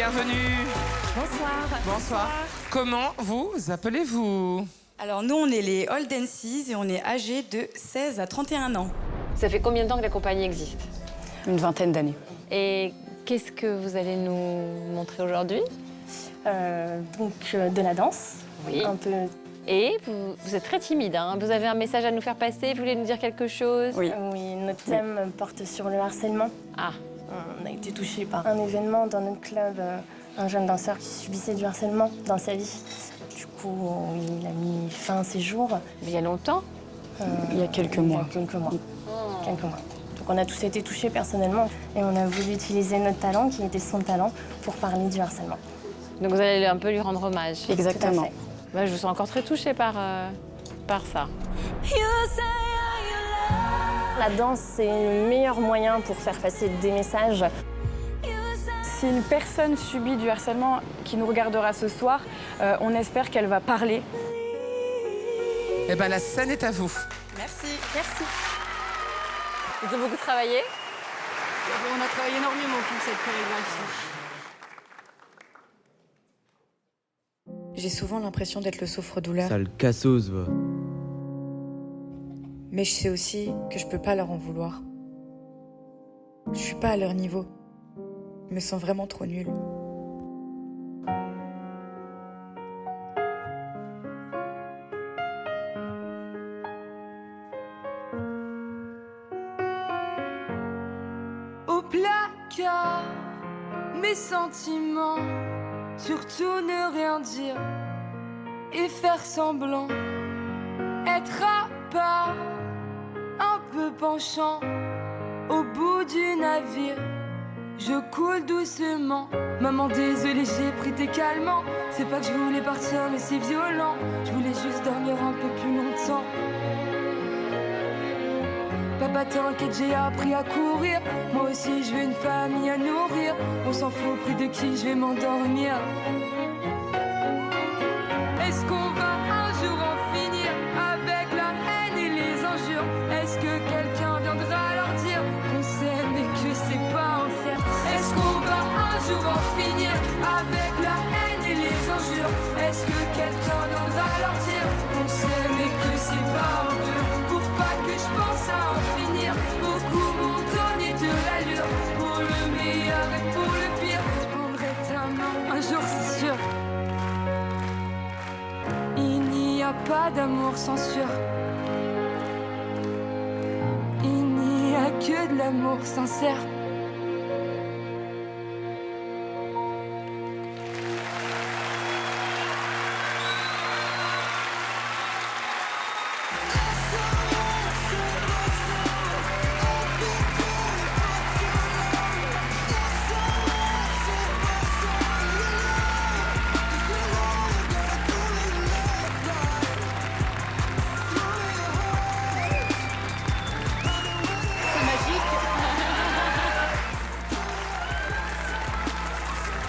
bienvenue. Bonsoir. Bonsoir. Comment vous appelez-vous? Alors nous, on est les Old NCs et on est âgés de 16 à 31 ans. Ça fait combien de temps que la compagnie existe? Une vingtaine d'années. Et qu'est-ce que vous allez nous montrer aujourd'hui? De la danse. Oui. Un peu. Et vous êtes très timide, hein? Vous avez un message à nous faire passer? Vous voulez nous dire quelque chose? Oui. Oui, notre thème porte sur le harcèlement. Ah. On a été touchés par un événement dans notre club, un jeune danseur qui subissait du harcèlement dans sa vie. Du coup, il a mis fin à ses jours. Il y a longtemps? Il y a quelques mois. Quelques mois. Donc on a tous été touchés personnellement et on a voulu utiliser notre talent, qui était son talent, pour parler du harcèlement. Donc vous allez un peu lui rendre hommage. Exactement. Moi, je vous sens encore très touchée par ça. La danse, c'est le meilleur moyen pour faire passer des messages. Si une personne subit du harcèlement qui nous regardera ce soir, on espère qu'elle va parler. Eh bien, la scène est à vous. Merci. Merci. Ils ont beaucoup travaillé? On a travaillé énormément pour cette chorégraphie. J'ai souvent l'impression d'être le souffre-douleur. Sale cassos, va. Mais je sais aussi que je peux pas leur en vouloir. Je suis pas à leur niveau. Je me sens vraiment trop nulle. Au placard, mes sentiments, surtout ne rien dire et faire semblant, être à part, un peu penchant, au bout du navire, je coule doucement. Maman, désolée, j'ai pris tes calmants. C'est pas que je voulais partir, mais c'est violent. Je voulais juste dormir un peu plus longtemps. Papa, t'inquiète, j'ai appris à courir. Moi aussi, je veux une famille à nourrir. On s'en fout, près de qui je vais m'endormir. Est-ce qu'on va un jour en finir avec la haine et les injures? Est-ce que quelqu'un viendra leur dire qu'on s'aime et que c'est pas un cerf? Est-ce qu'on va un jour en finir avec la haine et les injures? Est-ce que quelqu'un viendra leur dire qu'on s'aime et que c'est pas un dur? Pour pas que je pense à en finir, beaucoup m'ont donné de l'allure. Pour le meilleur et pour le pire, je prendrai ta main un jour, c'est sûr. Il n'y a pas d'amour sans sueur. Il n'y a que de l'amour sincère.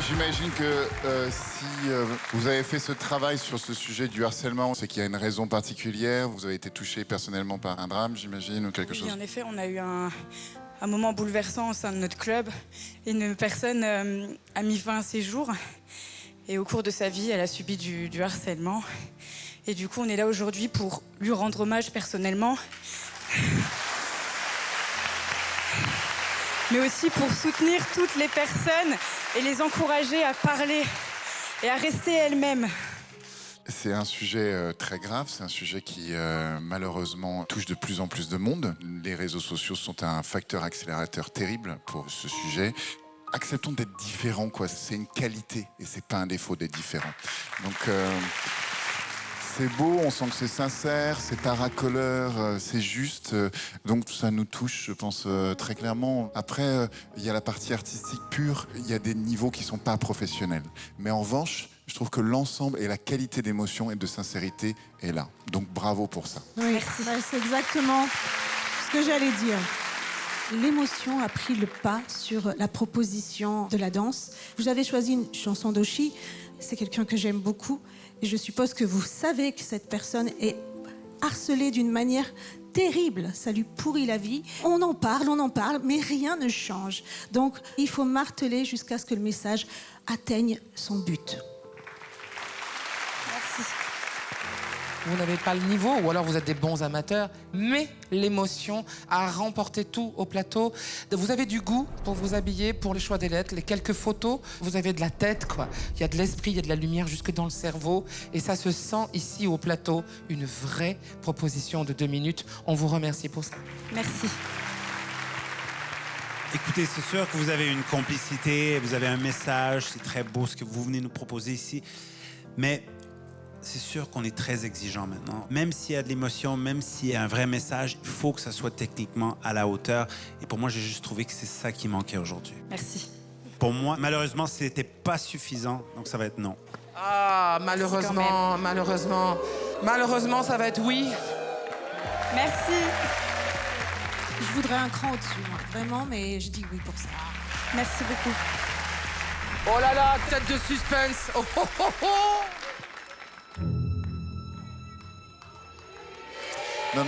J'imagine que si vous avez fait ce travail sur ce sujet du harcèlement, c'est qu'il y a une raison particulière. Vous avez été touché personnellement par un drame, j'imagine, ou quelque chose. Oui, en effet, on a eu un moment bouleversant au sein de notre club. Une personne a mis fin à ses jours. Et au cours de sa vie, elle a subi du harcèlement. Et du coup, on est là aujourd'hui pour lui rendre hommage personnellement. Mais aussi pour soutenir toutes les personnes et les encourager à parler et à rester elles-mêmes. C'est un sujet très grave, c'est un sujet qui malheureusement touche de plus en plus de monde. Les réseaux sociaux sont un facteur accélérateur terrible pour ce sujet. Acceptons d'être différents, quoi. C'est une qualité et c'est pas un défaut d'être différent. Donc c'est beau, on sent que c'est sincère, c'est pas racoleur, c'est juste. Donc ça nous touche, je pense, très clairement. Après, il y a la partie artistique pure, il y a des niveaux qui sont pas professionnels. Mais en revanche, je trouve que l'ensemble et la qualité d'émotion et de sincérité est là. Donc bravo pour ça. Oui, c'est exactement ce que j'allais dire. L'émotion a pris le pas sur la proposition de la danse. Vous avez choisi une chanson d'Oshi, c'est quelqu'un que j'aime beaucoup. Et je suppose que vous savez que cette personne est harcelé d'une manière terrible, ça lui pourrit la vie. On en parle, mais rien ne change. Donc, il faut marteler jusqu'à ce que le message atteigne son but. Merci. Vous n'avez pas le niveau, ou alors vous êtes des bons amateurs, mais l'émotion a remporté tout au plateau. Vous avez du goût pour vous habiller, pour les choix des lettres, les quelques photos. Vous avez de la tête, quoi. Il y a de l'esprit, il y a de la lumière jusque dans le cerveau. Et ça se sent ici au plateau. Une vraie proposition de 2 minutes. On vous remercie pour ça. Merci. Écoutez, c'est sûr que vous avez une complicité, vous avez un message, c'est très beau ce que vous venez nous proposer ici. Mais c'est sûr qu'on est très exigeant maintenant. Même s'il y a de l'émotion, même s'il y a un vrai message, il faut que ça soit techniquement à la hauteur. Et pour moi, j'ai juste trouvé que c'est ça qui manquait aujourd'hui. Merci. Pour moi, malheureusement, c'était pas suffisant, donc ça va être non. Ah, malheureusement, malheureusement, ça va être oui. Merci. Je voudrais un cran au-dessus, moi, vraiment, mais je dis oui pour ça. Merci beaucoup. Oh là là, tête de suspense. Oh, oh, oh, oh. Non.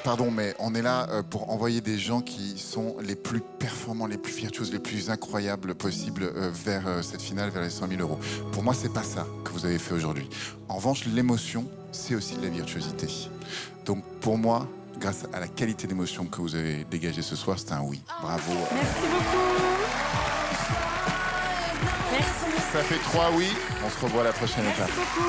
Pardon, mais on est là pour envoyer des gens qui sont les plus performants, les plus virtuoses, les plus incroyables possibles vers cette finale, vers les 100 000 euros. Pour moi, c'est pas ça que vous avez fait aujourd'hui. En revanche, l'émotion, c'est aussi de la virtuosité. Donc, pour moi, grâce à la qualité d'émotion que vous avez dégagée ce soir, c'est un oui. Bravo. Merci beaucoup. Merci. Ça fait 3 oui. On se revoit à la prochaine étape. Merci beaucoup.